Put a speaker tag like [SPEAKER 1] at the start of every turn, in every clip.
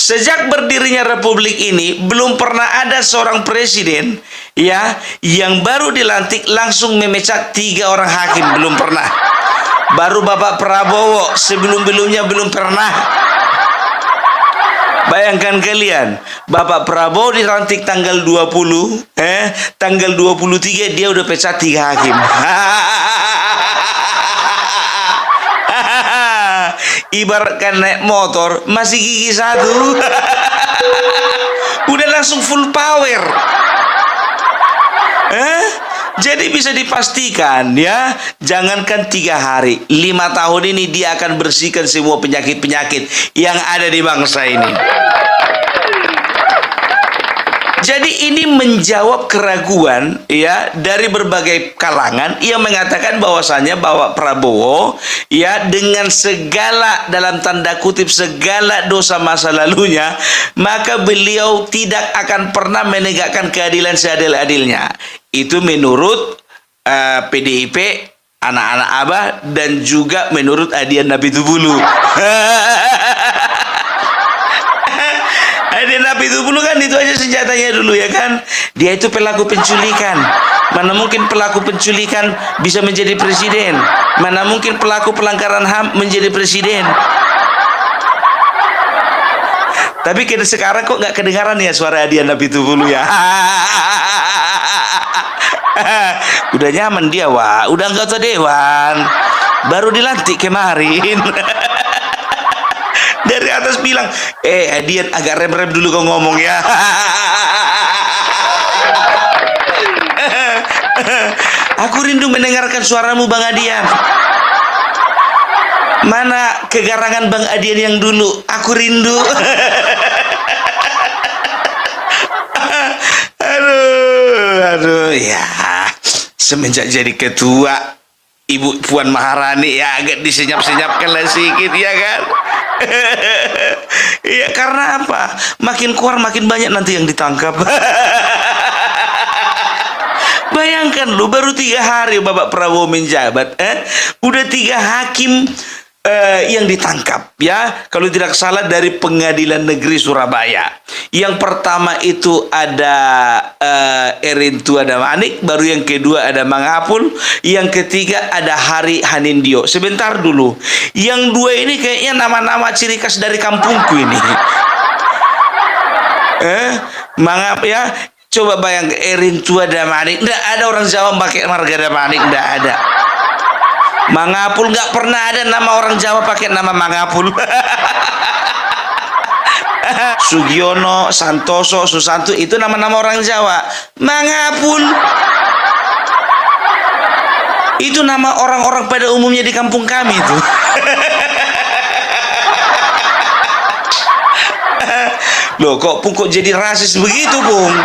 [SPEAKER 1] Sejak berdirinya republik ini belum pernah ada seorang presiden ya yang baru dilantik langsung memecat 3 orang hakim, belum pernah. Baru Bapak Prabowo, sebelum-belumnya belum pernah. Bayangkan kalian, Bapak Prabowo dilantik tanggal 20, tanggal 23 dia udah pecat 3 hakim. Ibaratkan naik motor masih gigi 1. Udah langsung full power. Jadi bisa dipastikan ya, jangankan 3 hari, 5 tahun ini dia akan bersihkan semua penyakit-penyakit yang ada di bangsa ini. Jadi ini menjawab keraguan ya dari berbagai kalangan yang mengatakan bahwasanya bahwa Prabowo ya dengan segala dalam tanda kutip segala dosa masa lalunya, maka beliau tidak akan pernah menegakkan keadilan seadil-adilnya. Itu menurut PDIP, anak-anak Abah, dan juga menurut Adian Napitupulu. Adian Napitupulu kan itu aja senjatanya dulu ya kan. Dia itu pelaku penculikan. Mana mungkin pelaku penculikan bisa menjadi presiden? Mana mungkin pelaku pelanggaran HAM menjadi presiden? Tapi sekarang kok nggak kedengaran ya suara Adian Napitupulu ya? Udah nyaman dia, wah, udah anggota dewan, baru dilantik kemarin. Dari atas bilang, Adian agak rem-rem dulu kau ngomong ya. Aku rindu mendengarkan suaramu Bang Adian. Mana kegarangan Bang Adian yang dulu? Aku rindu. Aduh ya, semenjak jadi ketua Ibu Puan Maharani ya agak disenyap-senyapkan lah sedikit ya kan. Ya karena apa? Makin keluar makin banyak nanti yang ditangkap. Bayangkan lu baru 3 hari Bapak Prabowo menjabat, udah 3 hakim yang ditangkap ya, kalau tidak salah dari Pengadilan Negeri Surabaya. Yang pertama itu ada Erintua Damanik, baru yang kedua ada Mangapul, yang ketiga ada Hari Hanindyo. Sebentar dulu, yang 2 ini kayaknya nama-nama ciri khas dari kampungku ini. Mangap ya, coba bayangkan Erintua Damanik, nggak ada orang Jawa pakai marga Damanik, nggak ada. Mangapul nggak pernah ada nama orang Jawa pakai nama Mangapul. Sugiono, Santoso, Susanto itu nama-nama orang Jawa. Mangapul itu nama orang-orang pada umumnya di kampung kami itu. Loh kok jadi rasis begitu Bung?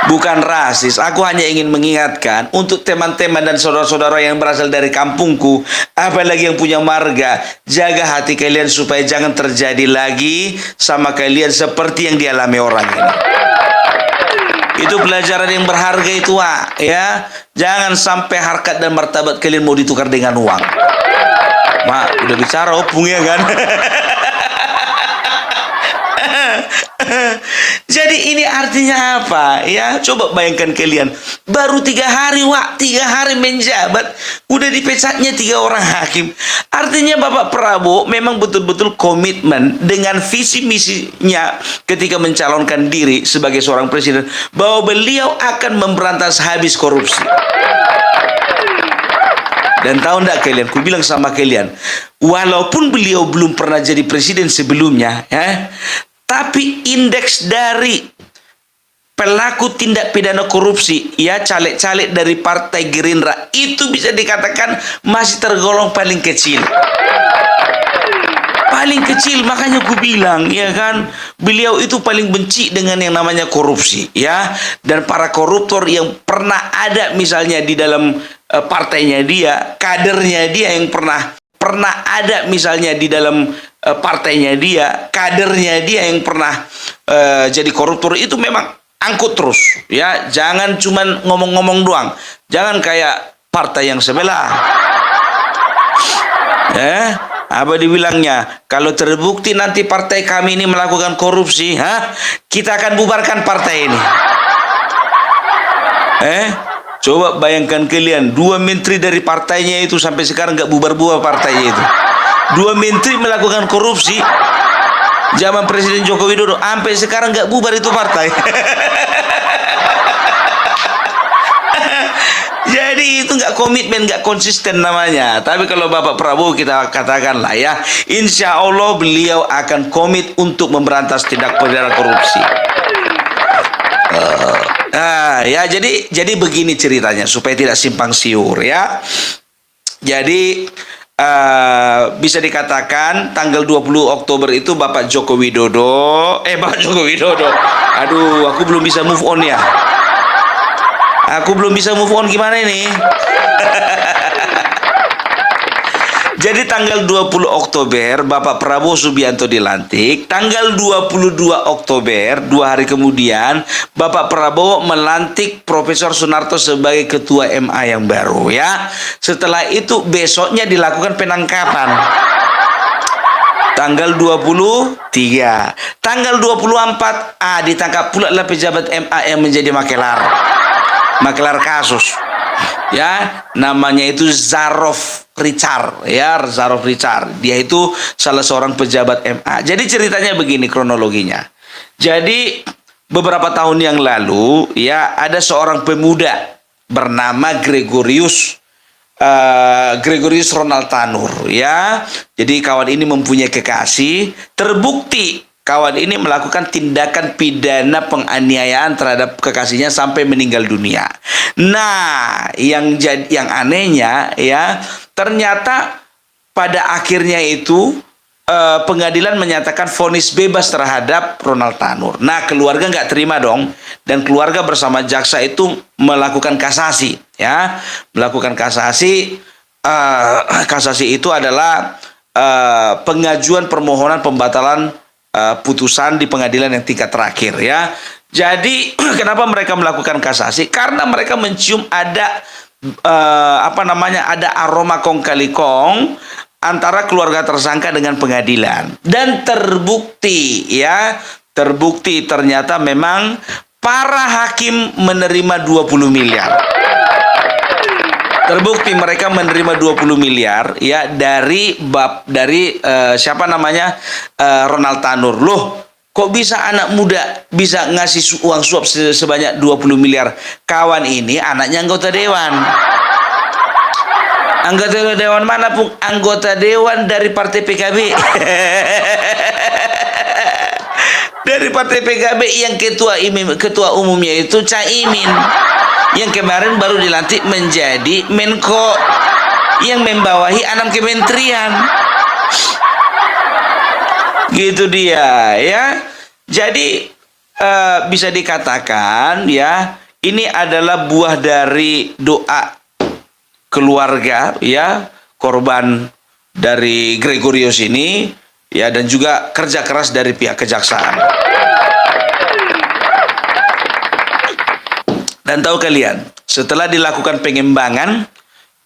[SPEAKER 1] Bukan rasis, aku hanya ingin mengingatkan untuk teman-teman dan saudara-saudara yang berasal dari kampungku, apalagi yang punya marga, jaga hati kalian supaya jangan terjadi lagi sama kalian seperti yang dialami orang ini. Itu pelajaran yang berharga itu, Wak, ya. Jangan sampai harkat dan martabat kalian mau ditukar dengan uang. Mak, udah bicara opung ya kan? Jadi ini artinya apa ya? Coba bayangkan kalian, baru 3 hari Wak, 3 hari menjabat udah dipecatnya 3 orang hakim. Artinya Bapak Prabowo memang betul-betul komitmen dengan visi misinya ketika mencalonkan diri sebagai seorang presiden, bahwa beliau akan memberantas habis korupsi. Dan tahu enggak kalian, ku bilang sama kalian, walaupun beliau belum pernah jadi presiden sebelumnya ya, tapi indeks dari pelaku tindak pidana korupsi ya, caleg-caleg dari Partai Gerindra itu bisa dikatakan masih tergolong paling kecil. Paling kecil, makanya ku bilang ya kan, beliau itu paling benci dengan yang namanya korupsi ya. Dan para koruptor yang pernah ada misalnya di dalam partainya dia, kadernya dia yang pernah ada misalnya di dalam partainya dia, kadernya dia yang pernah jadi koruptor, itu memang angkut terus ya. Jangan cuman ngomong-ngomong doang, jangan kayak partai yang sebelah Apa dibilangnya? Kalau terbukti nanti partai kami ini melakukan korupsi, kita akan bubarkan partai ini. Coba bayangkan kalian, 2 menteri dari partainya itu sampai sekarang nggak bubar-bubar partainya itu. 2 menteri melakukan korupsi zaman Presiden Joko Widodo, sampai sekarang nggak bubar itu partai. Jadi itu nggak komitmen, nggak konsisten namanya. Tapi kalau Bapak Prabowo kita katakan lah ya, insya Allah beliau akan komit untuk memberantas tindak pidana korupsi. Ya jadi begini ceritanya supaya tidak simpang siur ya. Jadi bisa dikatakan tanggal 20 Oktober itu Bapak Joko Widodo, aduh, aku belum bisa move on ya. Aku belum bisa move on, gimana ini? Jadi tanggal 20 Oktober Bapak Prabowo Subianto dilantik. Tanggal 22 Oktober, 2 hari kemudian, Bapak Prabowo melantik Profesor Sunarto sebagai Ketua MA yang baru ya. Setelah itu besoknya dilakukan penangkapan. Tanggal 23, tanggal 24 ditangkap pula lah pejabat MA yang menjadi makelar kasus. Ya, namanya itu Zarof Richard ya, Zarof Richard. Dia itu salah seorang pejabat MA. Jadi ceritanya begini kronologinya. Jadi beberapa tahun yang lalu ya, ada seorang pemuda bernama Gregorius Ronald Tanur ya. Jadi kawan ini mempunyai kekasih, terbukti kawan ini melakukan tindakan pidana penganiayaan terhadap kekasihnya sampai meninggal dunia. Nah, yang anehnya ya, ternyata pada akhirnya itu pengadilan menyatakan vonis bebas terhadap Ronald Tanur. Nah, keluarga nggak terima dong, dan keluarga bersama jaksa itu melakukan kasasi ya, melakukan kasasi. Kasasi itu adalah pengajuan permohonan pembatalan putusan di pengadilan yang tingkat terakhir ya. Jadi kenapa mereka melakukan kasasi? Karena mereka mencium ada ada aroma kong kali kong antara keluarga tersangka dengan pengadilan, dan terbukti ternyata memang para hakim menerima 20 miliar. Terbukti mereka menerima 20 miliar ya dari siapa namanya Ronald Tanur. Loh, kok bisa anak muda bisa ngasih uang suap sebanyak 20 miliar? Kawan ini anaknya anggota dewan. Anggota dewan mana pun? Anggota dewan dari partai PKB. Dari partai PKB yang ketua umumnya itu Caimin, yang kemarin baru dilantik menjadi Menko yang membawahi 6 kementerian. Gitu dia ya. Jadi bisa dikatakan ya, ini adalah buah dari doa keluarga ya, korban dari Gregorius ini ya, dan juga kerja keras dari pihak kejaksaan. Dan tahu kalian, setelah dilakukan pengembangan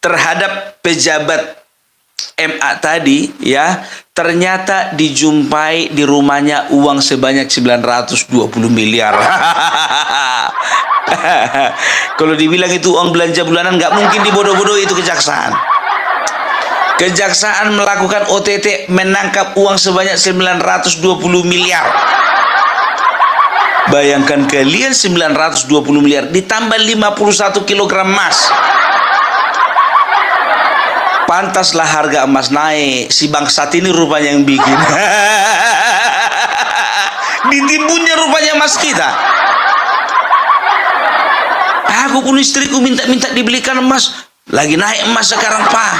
[SPEAKER 1] terhadap pejabat MA tadi ya, ternyata dijumpai di rumahnya uang sebanyak 920 miliar. Kalau dibilang itu uang belanja bulanan, nggak mungkin dibodoh-bodoh itu kejaksaan. Kejaksaan melakukan OTT menangkap uang sebanyak 920 miliar. Bayangkan kalian, 920 miliar ditambah 51 kilogram emas. Pantaslah harga emas naik. Si bangsat ini rupanya yang bikin. Ditimbunnya rupanya emas kita. Aku pun istriku minta dibelikan emas. Lagi naik emas sekarang, Pak.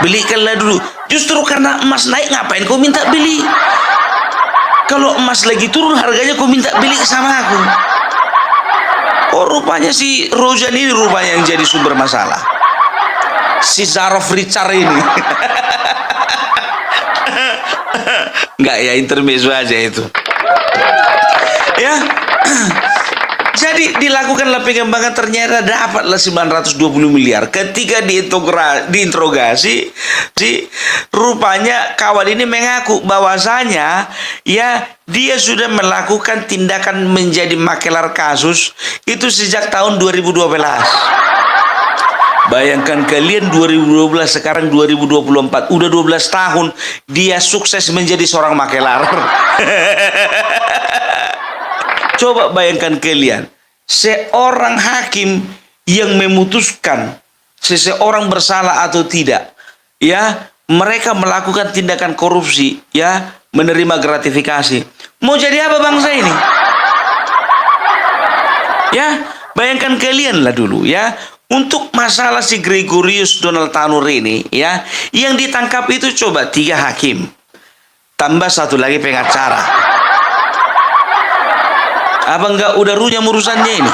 [SPEAKER 1] Belikanlah dulu. Justru karena emas naik, ngapain kau minta beli? Kalau emas lagi turun harganya, kau minta beli sama aku. Oh, rupanya si Rojan ini rupanya yang jadi sumber masalah. Si Zarof Richard ini. Enggak ya, intermezzo aja itu. Ya. Jadi dilakukanlah pengembangan, ternyata dapatlah 920 miliar. Ketika diinterogasi, rupanya kawan ini mengaku bahwasanya ya dia sudah melakukan tindakan menjadi makelar kasus itu sejak tahun 2012. Bayangkan kalian, 2012 sekarang 2024, udah 12 tahun dia sukses menjadi seorang makelar. Coba bayangkan kalian, seorang hakim yang memutuskan seseorang bersalah atau tidak, ya, mereka melakukan tindakan korupsi, ya, menerima gratifikasi. Mau jadi apa bangsa ini? Ya, bayangkan kalian lah dulu, ya. Untuk masalah si Gregorius Donald Tanur ini, ya, yang ditangkap itu coba 3 hakim, tambah 1 lagi pengacara. Apa enggak udah runyam urusannya ini?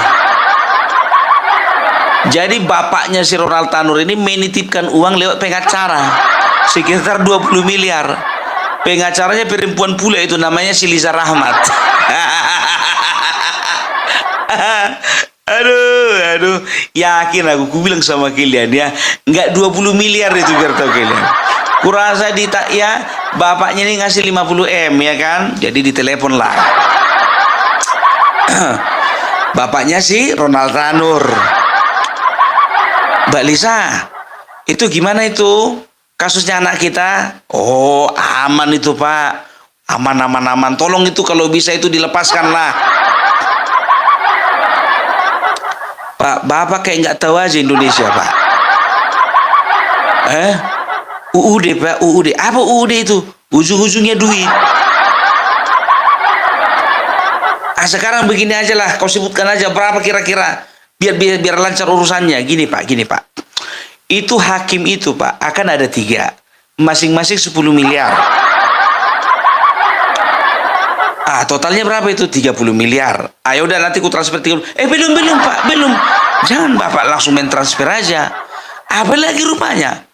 [SPEAKER 1] Jadi bapaknya si Ronald Tanur ini menitipkan uang lewat pengacara sekitar 20 miliar. Pengacaranya perempuan pula itu, namanya si Liza Rahmat. Aduh, yakin aku bilang sama kalian ya, enggak 20 miliar itu biar tahu kalian. Kurasa ya, bapaknya ini ngasih 50 M ya kan, jadi ditelepon lah. Bapaknya si Ronald Tanur. Mbak Lisa, itu gimana itu kasusnya anak kita? Oh, aman itu Pak. Aman. Tolong itu kalau bisa itu dilepaskan lah. Pak, Bapak kayak nggak tahu aja Indonesia Pak. UUD Pak, UUD. Apa UUD itu? Ujung-ujungnya duit. Sekarang begini aja lah, kau sebutkan aja berapa kira-kira, biar lancar urusannya. Gini Pak. Itu hakim itu Pak akan ada 3, masing-masing 10 miliar. Totalnya berapa itu? 30 miliar. Ayo udah nanti ku transfer 30. Belum Pak, belum. Jangan Bapak langsung main transfer aja. Apa lagi rupanya?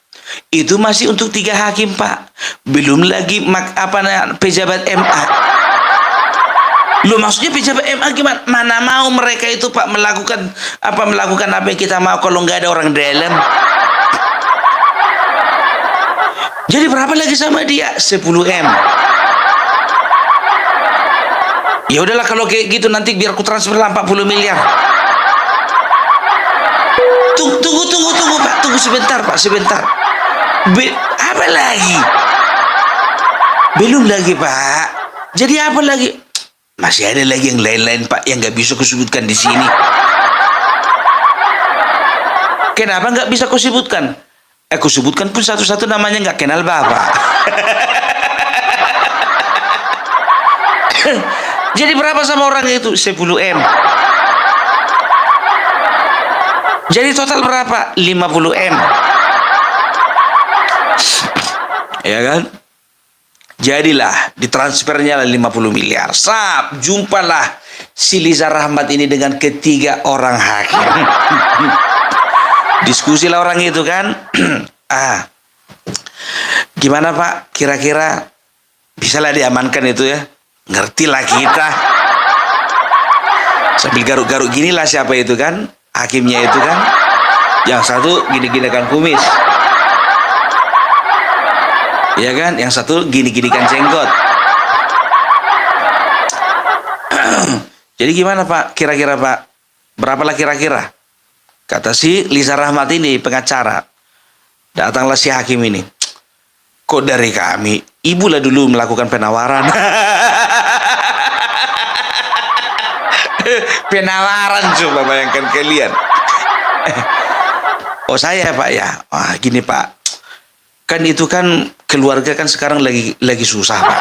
[SPEAKER 1] Itu masih untuk 3 hakim Pak. Belum lagi pejabat MA. Loh, maksudnya pejabat MA gimana? Mana mau mereka itu Pak melakukan apa yang kita mau kalau nggak ada orang dalam. Jadi berapa lagi sama dia? 10 M. Ya udahlah kalau kayak gitu, nanti biar aku transfer 40 miliar. Tunggu Pak, tunggu sebentar Pak, sebentar. Apa lagi? Belum lagi Pak. Jadi apa lagi? Masih ada lagi yang lain-lain Pak yang nggak bisa kusebutkan di sini. Kenapa nggak bisa kau sebutkan? Aku sebutkan pun satu-satu namanya nggak kenal Bapak. Jadi berapa sama orang itu? 10 M. Jadi total berapa? 50 M. Ya kan? Jadilah ditransfernya 50 miliar. Jumpalah si Liza Rahmat ini dengan 3 orang hakim. Diskusilah orang itu kan. Gimana Pak? Kira-kira bisalah diamankan itu ya? Ngertilah kita. Sambil garuk-garuk ginilah siapa itu kan? Hakimnya itu kan. Yang satu gini-ginikan kumis. Ya kan, yang satu gini-ginikan jenggot. Jadi gimana Pak? Kira-kira Pak, berapalah kira-kira? Kata si Liza Rahmat ini pengacara. Datanglah si hakim ini. Kok dari kami? Ibu lah dulu melakukan penawaran. Penawaran, coba bayangkan kalian. Oh saya Pak ya. Wah gini Pak. Kan itu kan keluarga kan sekarang lagi susah Pak.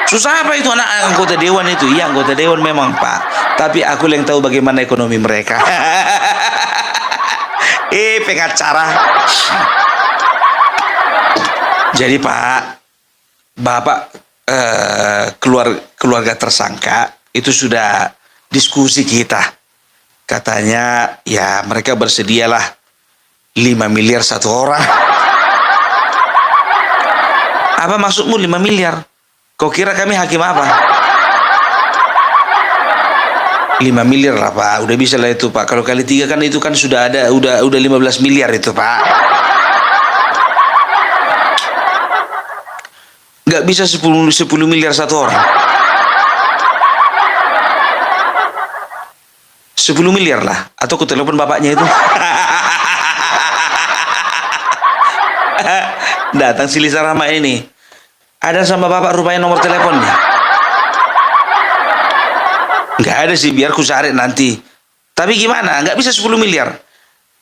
[SPEAKER 1] Susah apa itu anak anggota dewan itu? Iya anggota dewan memang Pak. Tapi aku yang tahu bagaimana ekonomi mereka. Pengacara. Jadi Pak, Bapak keluarga tersangka itu sudah diskusi kita. Katanya ya mereka bersedialah 5 miliar 1 orang. Apa maksudmu 5 miliar? Kau kira kami hakim apa? 5 miliar lah Pak, udah bisa lah itu Pak. Kalau kali 3 kan itu kan sudah ada, udah 15 miliar itu Pak. Nggak bisa 10 miliar satu orang. 10 miliar lah, atau ku telepon bapaknya itu. Datang si Lisa Rahma ini. Ada sama bapak rupanya nomor teleponnya. Nggak ada sih, biar ku cari nanti. Tapi gimana? Nggak bisa 10 miliar.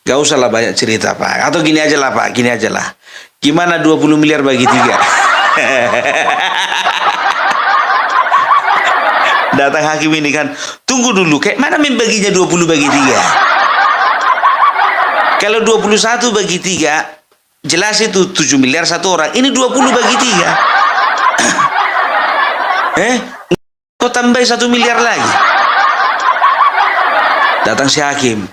[SPEAKER 1] Gak usah lah banyak cerita Pak. Atau gini aja lah Pak, gini aja lah. Gimana 20 miliar bagi 3? Datang hakim ini kan, tunggu dulu, kayak mana membaginya 20 bagi 3? Kalau 21 bagi 3, jelas itu 7 miliar satu orang. Ini 20 bagi 3. Kau tambah 1 miliar lagi. Datang si hakim.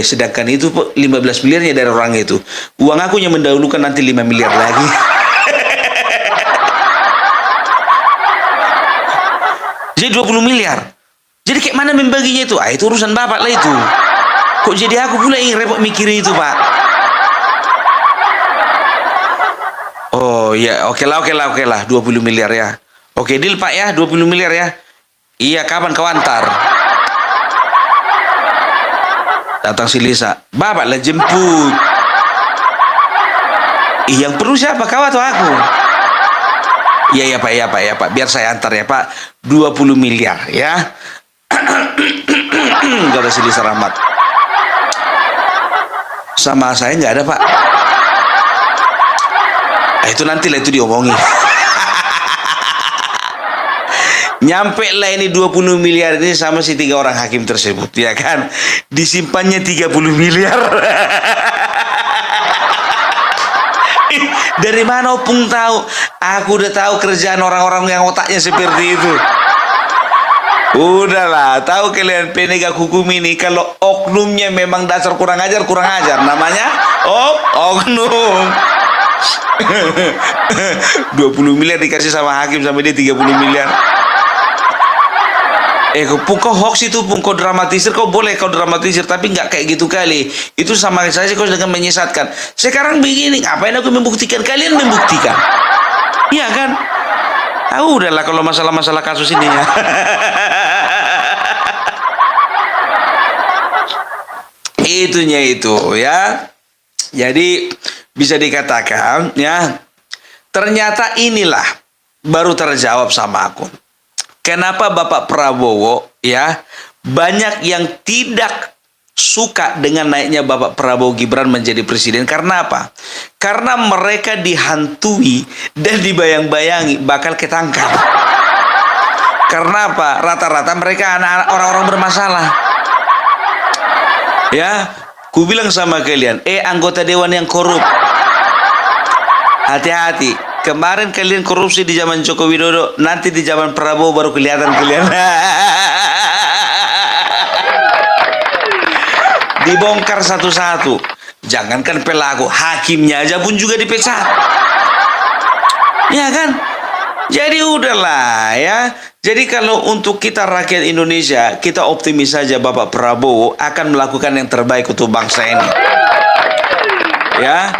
[SPEAKER 1] Sedangkan itu 15 miliarnya dari orang itu. Uang aku yang mendahulukan nanti 5 miliar lagi. Jadi 20 miliar. Jadi kayak mana membaginya itu? Itu urusan bapak lah itu. Kok jadi aku pula yang repot mikirin itu Pak? Oh ya, oke lah 20 miliar ya. Oke deal Pak ya, 20 miliar ya. Iya, kapan kau antar? Datang si Lisa. Bapak lah jemput. Yang perlu siapa, kau atau aku? Iya Pak, biar saya antar ya Pak. 20 miliar ya. Kata si Lisa Rahmat. Sama saya nggak ada Pak. Itu nanti lah itu diomongin. Nyampe lah ini 20 miliar ini sama si 3 orang hakim tersebut, ya kan? Disimpannya 30 miliar. Dari mana Opung tahu? Aku udah tahu kerjaan orang-orang yang otaknya seperti itu. Udahlah, tahu kalian penegak hukum ini kalau oknumnya memang dasar kurang ajar, namanya oknum. 20 miliar dikasih sama hakim sampai dia 30 miliar. Kau hoax itu, kau dramatisir, kau boleh kau dramatisir, tapi nggak kayak gitu kali. Itu sama saja kau sedang menyesatkan. Sekarang begini, ngapain aku membuktikan? Kalian membuktikan. Iya kan? Udahlah kalau masalah-masalah kasus ini ya. Itunya itu ya. Jadi bisa dikatakan ya, ternyata inilah baru terjawab sama aku. Kenapa Bapak Prabowo ya banyak yang tidak suka dengan naiknya Bapak Prabowo Gibran menjadi presiden? Karena apa? Karena mereka dihantui dan dibayang-bayangi bakal ketangkap. Karena apa? Rata-rata mereka anak-anak orang-orang bermasalah. Ya, ku bilang sama kalian, anggota dewan yang korup, hati-hati. Kemarin kalian korupsi di zaman Joko Widodo, nanti di zaman Prabowo baru kelihatan kalian. Dibongkar satu-satu. Jangankan pelaku, hakimnya aja pun juga dipecat. Ya kan? Jadi udahlah ya. Jadi kalau untuk kita rakyat Indonesia, kita optimis saja Bapak Prabowo akan melakukan yang terbaik untuk bangsa ini. Ya,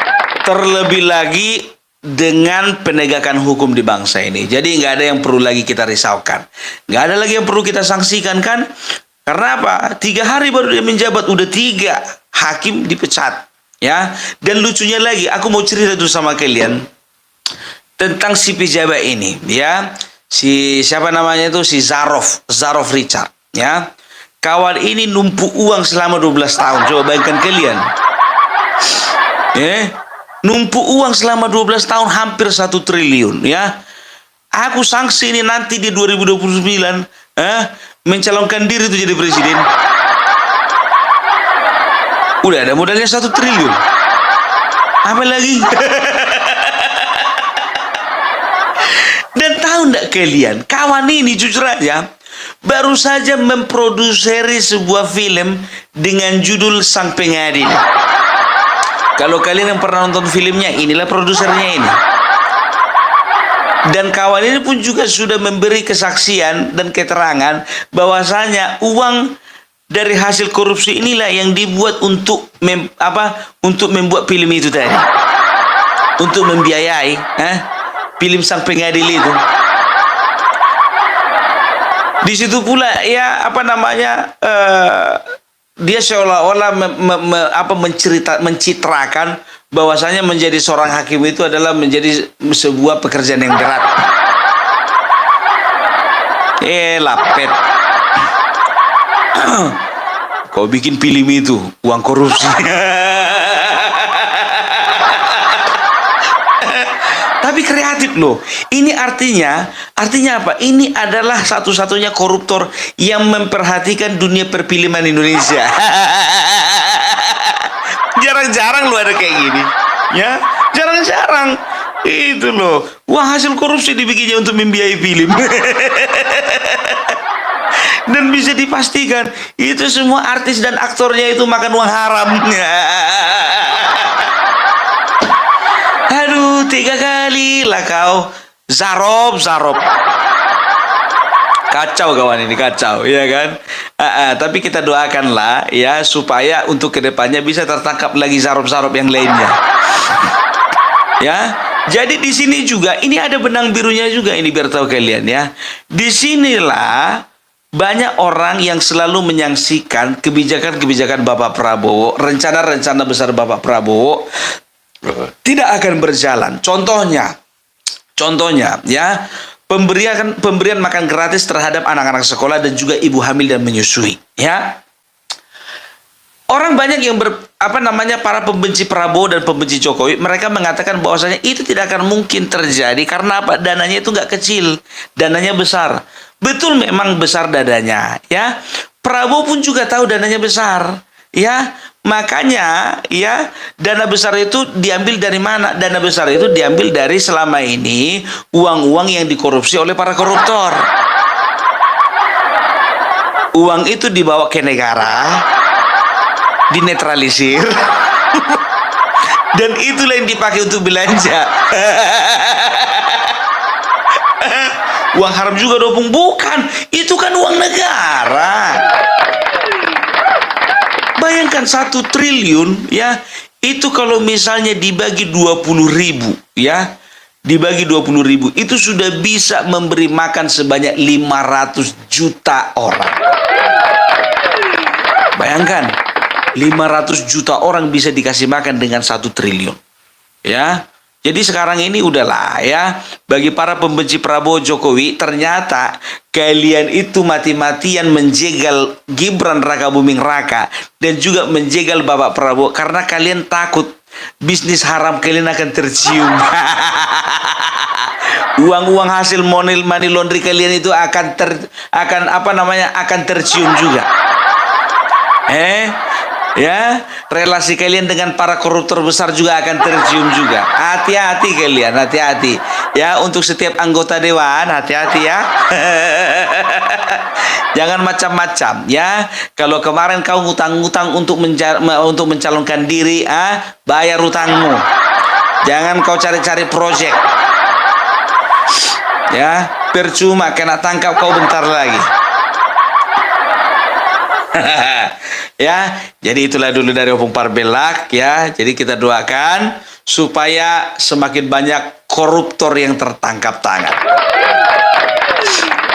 [SPEAKER 1] terlebih lagi dengan penegakan hukum di bangsa ini. Jadi nggak ada yang perlu lagi kita risaukan. Nggak ada lagi yang perlu kita sanksikan kan? Karena apa? 3 hari baru dia menjabat, udah 3 hakim dipecat. Ya, dan lucunya lagi, aku mau cerita dulu sama kalian tentang si pejabat ini. Ya, si siapa namanya itu, si Zarof Richard. Ya, kawan ini numpuk uang selama 12 tahun. Coba bayangkan kalian. Numpuk uang selama 12 tahun hampir 1 triliun ya. Aku sanksi ini nanti di 2029 mencalonkan diri itu jadi presiden. Udah ada modalnya 1 triliun. Apa lagi? Dan tahu enggak kalian, kawan ini jujur aja baru saja memproduksi sebuah film dengan judul Sang Pengadil. Kalau kalian yang pernah nonton filmnya, inilah produsernya ini. Dan kawan ini pun juga sudah memberi kesaksian dan keterangan bahwasanya uang dari hasil korupsi inilah yang dibuat untuk untuk membuat film itu tadi, untuk membiayai film sang pengadil itu. Di situ pula ya dia seolah-olah mencitrakan bahwasanya menjadi seorang hakim itu adalah menjadi sebuah pekerjaan yang berat. Lapet. Kau bikin film itu uang korupsi. Tapi kreatif loh. Ini artinya apa? Ini adalah satu-satunya koruptor yang memperhatikan dunia perfilman Indonesia. Jarang-jarang lo ada kayak gini. Ya, jarang-jarang. Itu loh. Uang hasil korupsi dibikinnya untuk membiayai film. Dan bisa dipastikan itu semua artis dan aktornya itu makan uang haram. Aduh, 3 kali lah kau zarop. Kacau kawan ini, kacau, ya kan? Tapi kita doakanlah ya supaya untuk kedepannya bisa tertangkap lagi zarop-zarop yang lainnya. Ya, jadi di sini juga ini ada benang birunya juga ini biar tahu kalian ya. Disinilah banyak orang yang selalu menyaksikan kebijakan-kebijakan Bapak Prabowo, rencana-rencana besar Bapak Prabowo tidak akan berjalan. Contohnya ya, pemberian makan gratis terhadap anak-anak sekolah dan juga ibu hamil dan menyusui, ya. Orang banyak yang para pembenci Prabowo dan pembenci Jokowi, mereka mengatakan bahwasanya itu tidak akan mungkin terjadi karena apa? Dananya itu nggak kecil, dananya besar. Betul, memang besar dananya, ya. Prabowo pun juga tahu dananya besar, ya. Makanya, ya, dana besar itu diambil dari mana? Dana besar itu diambil dari selama ini uang-uang yang dikorupsi oleh para koruptor. Uang itu dibawa ke negara, dinetralisir, dan itulah yang dipakai untuk belanja. Uang haram juga dong, bukan? Itu kan uang negara. Bayangkan 1 triliun ya, itu kalau misalnya dibagi 20.000 ya, dibagi 20.000 itu sudah bisa memberi makan sebanyak 500 juta orang. Bayangkan 500 juta orang bisa dikasih makan dengan 1 triliun ya. Jadi sekarang ini udahlah ya, bagi para pembenci Prabowo Jokowi, ternyata kalian itu mati-matian menjegal Gibran Rakabuming Raka dan juga menjegal Bapak Prabowo karena kalian takut bisnis haram kalian akan tercium. Uang-uang hasil money laundry kalian itu akan tercium juga. Ya, relasi kalian dengan para koruptor besar juga akan tercium juga. Hati-hati kalian, hati-hati. Ya, untuk setiap anggota dewan, hati-hati ya. Jangan macam-macam ya. Kalau kemarin kau ngutang-ngutang untuk mencalonkan diri, bayar utangmu. Jangan kau cari-cari proyek. Ya, percuma kena tangkap kau bentar lagi. Ya, jadi itulah dulu dari Opung Parbelak ya. Jadi kita doakan supaya semakin banyak koruptor yang tertangkap tangan.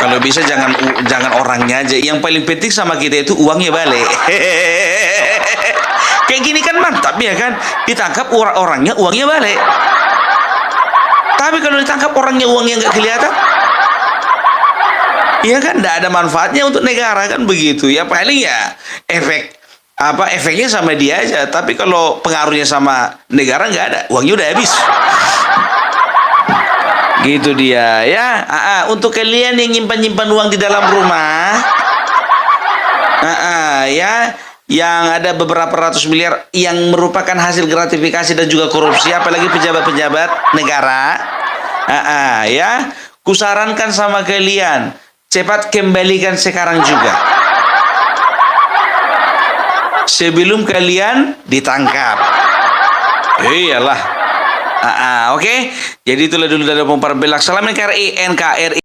[SPEAKER 1] Kalau bisa jangan orangnya aja. Yang paling penting sama kita itu uangnya balik. Kayak gini kan mantap ya kan? Ditangkap orangnya, uangnya balik. Tapi kalau ditangkap orangnya, uangnya nggak kelihatan, iya kan, tidak ada manfaatnya untuk negara kan begitu ya. Paling ya efeknya sama dia aja, tapi kalau pengaruhnya sama negara nggak ada, uangnya udah habis. Gitu dia ya. Untuk kalian yang nyimpan uang di dalam rumah, ya, yang ada beberapa ratus miliar yang merupakan hasil gratifikasi dan juga korupsi, apalagi pejabat-pejabat negara, ya, kusarankan sama kalian, cepat kembalikan sekarang juga, sebelum kalian ditangkap. Iyalah, Oke. Jadi itulah dulu dari Opung Parabelak. Salam NKRI, NKRI.